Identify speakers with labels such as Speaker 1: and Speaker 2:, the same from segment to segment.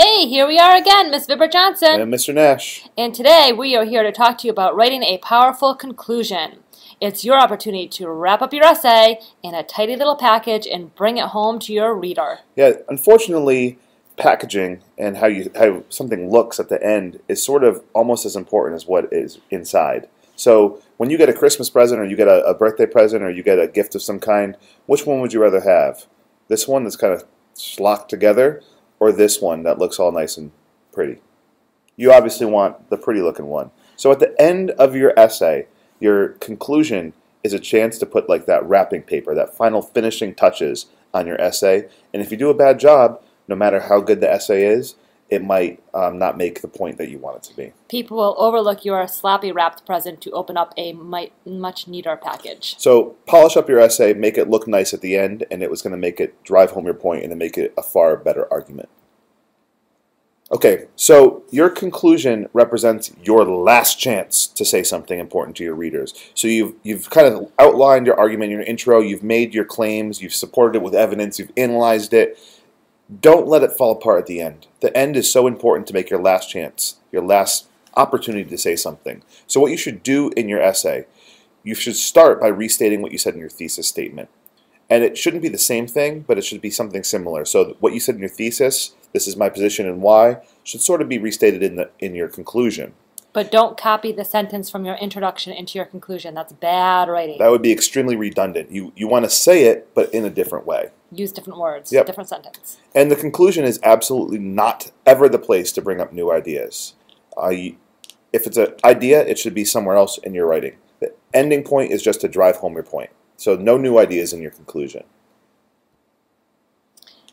Speaker 1: Hey, here we are again, Miss Vibber Johnson.
Speaker 2: And Mr. Nash.
Speaker 1: And today we are here to talk to you about writing a powerful conclusion. It's your opportunity to wrap up your essay in a tidy little package and bring it home to your reader.
Speaker 2: Yeah, unfortunately, packaging and how something looks at the end is sort of almost as important as what is inside. So when you get a Christmas present or you get a birthday present or you get a gift of some kind, which one would you rather have? This one that's kind of slocked together, or this one that looks all nice and pretty? You obviously want the pretty looking one. So at the end of your essay, your conclusion is a chance to put like that wrapping paper, that final finishing touches on your essay. And if you do a bad job, no matter how good the essay is, it might not make the point that you want it to be.
Speaker 1: People will overlook your sloppy wrapped present to open up a much neater package.
Speaker 2: So polish up your essay, make it look nice at the end, and it was going to make it drive home your point and to make it a far better argument. Okay, so your conclusion represents your last chance to say something important to your readers. So you've kind of outlined your argument in your intro, you've made your claims, you've supported it with evidence, you've analyzed it. Don't let it fall apart at the end. The end is so important to make your last chance, your last opportunity to say something. So what you should do in your essay, you should start by restating what you said in your thesis statement. And it shouldn't be the same thing, but it should be something similar. So what you said in your thesis, this is my position and why, should sort of be restated in your conclusion.
Speaker 1: But don't copy the sentence from your introduction into your conclusion. That's bad writing.
Speaker 2: That would be extremely redundant. You want to say it, but in a different way.
Speaker 1: Use different words,
Speaker 2: Yep.
Speaker 1: different sentence.
Speaker 2: And the conclusion is absolutely not ever the place to bring up new ideas. If it's an idea, it should be somewhere else in your writing. The ending point is just to drive home your point. So no new ideas in your conclusion.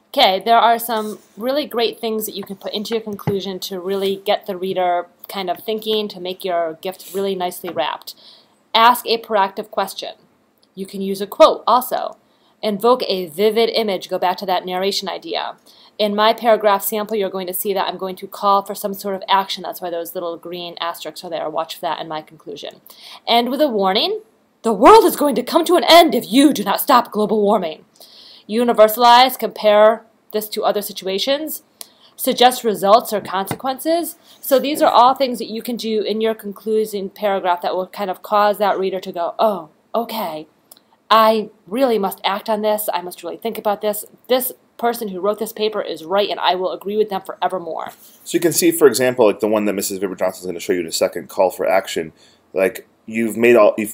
Speaker 1: Okay, there are some really great things that you can put into your conclusion to really get the reader kind of thinking, to make your gift really nicely wrapped. Ask a proactive question. You can use a quote also. Invoke a vivid image. Go back to that narration idea. In my paragraph sample, you're going to see that I'm going to call for some sort of action. That's why those little green asterisks are there. Watch for that in my conclusion. End with a warning. The world is going to come to an end if you do not stop global warming. Universalize, compare this to other situations, suggest results or consequences. So these are all things that you can do in your concluding paragraph that will kind of cause that reader to go, oh, okay, I really must act on this. I must really think about this. This person who wrote this paper is right, and I will agree with them forevermore.
Speaker 2: So you can see, for example, like the one that Mrs. Vibber Johnson is going to show you in a second, call for action. Like you've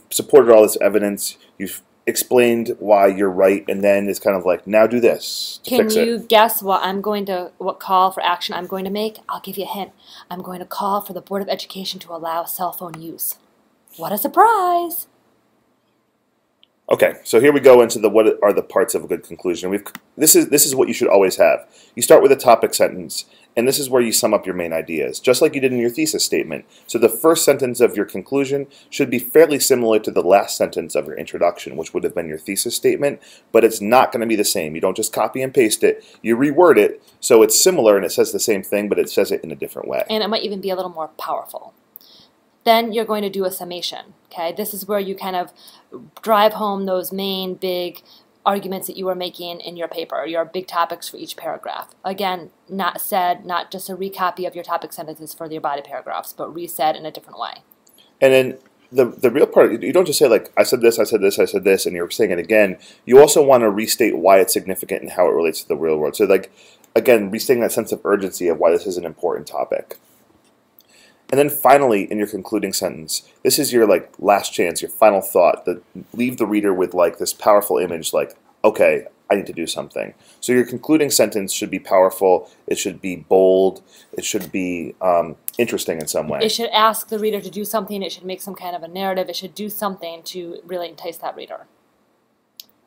Speaker 2: supported all this evidence, you've explained why you're right, and then it's kind of like, now do this to fix it.
Speaker 1: Can you guess what call for action I'm going to make? I'll give you a hint. I'm going to call for the Board of Education to allow cell phone use. What a surprise!
Speaker 2: Okay, so here we go into what are the parts of a good conclusion. This is what you should always have. You start with a topic sentence, and this is where you sum up your main ideas, just like you did in your thesis statement. So the first sentence of your conclusion should be fairly similar to the last sentence of your introduction, which would have been your thesis statement, but it's not going to be the same. You don't just copy and paste it. You reword it so it's similar and it says the same thing, but it says it in a different way.
Speaker 1: And it might even be a little more powerful. Then you're going to do a summation. Okay, this is where you kind of drive home those main big arguments that you were making in your paper, your big topics for each paragraph. Again, not said, not just a recopy of your topic sentences for your body paragraphs, but resaid in a different way.
Speaker 2: And then the real part, you don't just say like, I said this, I said this, I said this, and you're saying it again. You also want to restate why it's significant and how it relates to the real world. So like, again, restating that sense of urgency of why this is an important topic. And then finally, in your concluding sentence, this is your like last chance, your final thought, that leave the reader with like this powerful image like, okay, I need to do something. So your concluding sentence should be powerful, it should be bold, it should be interesting in some way.
Speaker 1: It should ask the reader to do something, it should make some kind of a narrative, it should do something to really entice that reader.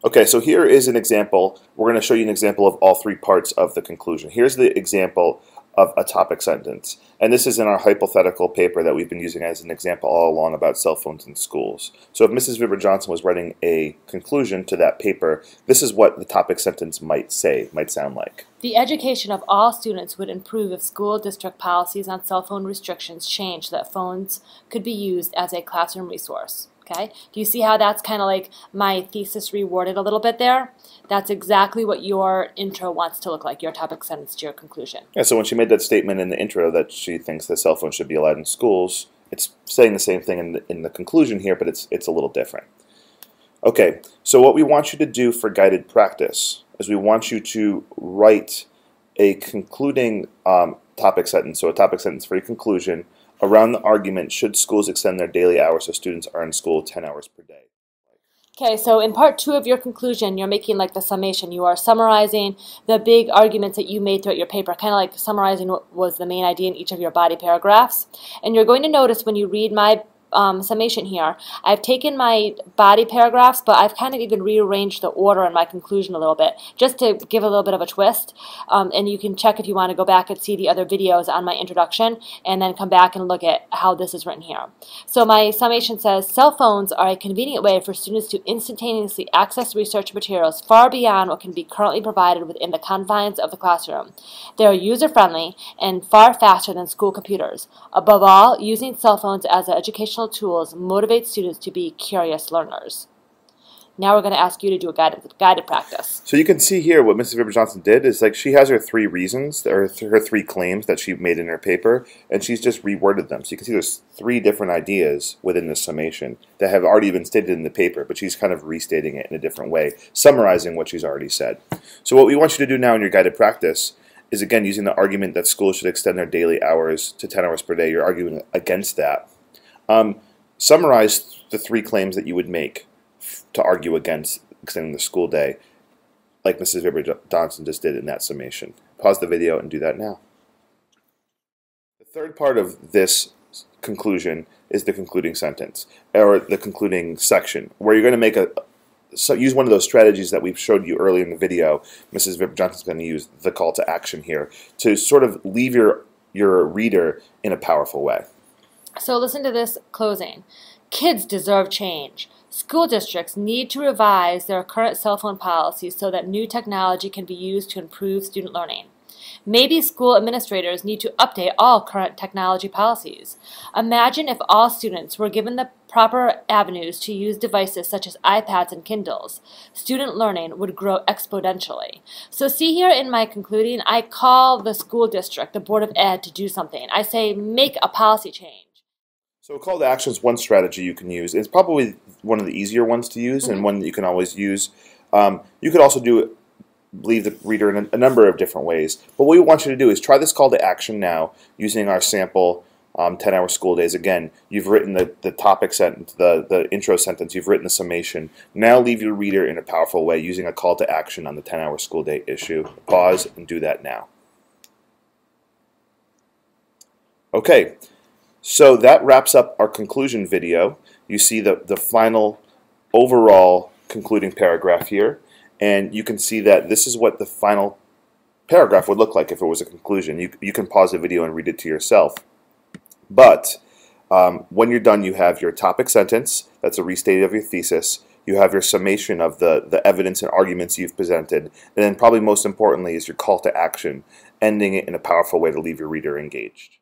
Speaker 2: Okay, so here is an example. We're going to show you an example of all three parts of the conclusion. Here's the example of a topic sentence. And this is in our hypothetical paper that we've been using as an example all along about cell phones in schools. So if Mrs. Vibber Johnson was writing a conclusion to that paper, this is what the topic sentence might sound like.
Speaker 1: The education of all students would improve if school district policies on cell phone restrictions changed so that phones could be used as a classroom resource. Okay, do you see how that's kind of like my thesis reworded a little bit there? That's exactly what your intro wants to look like, your topic sentence to your conclusion.
Speaker 2: Yeah, so when she made that statement in the intro that she thinks that cell phones should be allowed in schools, it's saying the same thing in the conclusion here, but it's a little different. Okay, so what we want you to do for guided practice is we want you to write a concluding topic sentence, so a topic sentence for your conclusion, around the argument, should schools extend their daily hours so students are in school 10 hours per day?
Speaker 1: Okay, so in part 2 of your conclusion, you're making like the summation. You are summarizing the big arguments that you made throughout your paper, kind of like summarizing what was the main idea in each of your body paragraphs. And you're going to notice when you read my summation here, I've taken my body paragraphs, but I've kind of even rearranged the order in my conclusion a little bit, just to give a little bit of a twist. And you can check if you want to go back and see the other videos on my introduction, and then come back and look at how this is written here. So my summation says, cell phones are a convenient way for students to instantaneously access research materials far beyond what can be currently provided within the confines of the classroom. They are user-friendly and far faster than school computers. Above all, using cell phones as an educational tools motivate students to be curious learners. Now we're going to ask you to do a guided practice.
Speaker 2: So you can see here what Mrs. Vibber-Johnson did is like she has her 3 reasons, or her 3 claims that she made in her paper, and she's just reworded them. So you can see there's 3 different ideas within this summation that have already been stated in the paper, but she's kind of restating it in a different way, summarizing what she's already said. So what we want you to do now in your guided practice is, again, using the argument that schools should extend their daily hours to 10 hours per day. You're arguing against that. Summarize the 3 claims that you would make to argue against extending the school day, like Mrs. Vibber-Johnson just did in that summation. Pause the video and do that now. The third part of this conclusion is the concluding sentence, or the concluding section, where you're going to make use one of those strategies that we showed you earlier in the video. Mrs. Vibber-Johnson's going to use the call to action here to sort of leave your reader in a powerful way.
Speaker 1: So listen to this closing. Kids deserve change. School districts need to revise their current cell phone policies so that new technology can be used to improve student learning. Maybe school administrators need to update all current technology policies. Imagine if all students were given the proper avenues to use devices such as iPads and Kindles. Student learning would grow exponentially. So see here in my concluding, I call the school district, the Board of Ed, to do something. I say make a policy change.
Speaker 2: So a call to action is one strategy you can use. It's probably one of the easier ones to use, and one that you can always use. You could also leave the reader in a number of different ways. But what we want you to do is try this call to action now using our sample 10-hour school days. Again, you've written the topic sentence, the intro sentence, you've written the summation. Now leave your reader in a powerful way using a call to action on the 10-hour school day issue. Pause and do that now. Okay. So that wraps up our conclusion video. You see the final overall concluding paragraph here, and you can see that this is what the final paragraph would look like if it was a conclusion. You can pause the video and read it to yourself. But when you're done, you have your topic sentence, that's a restate of your thesis. You have your summation of the evidence and arguments you've presented, and then probably most importantly is your call to action, ending it in a powerful way to leave your reader engaged.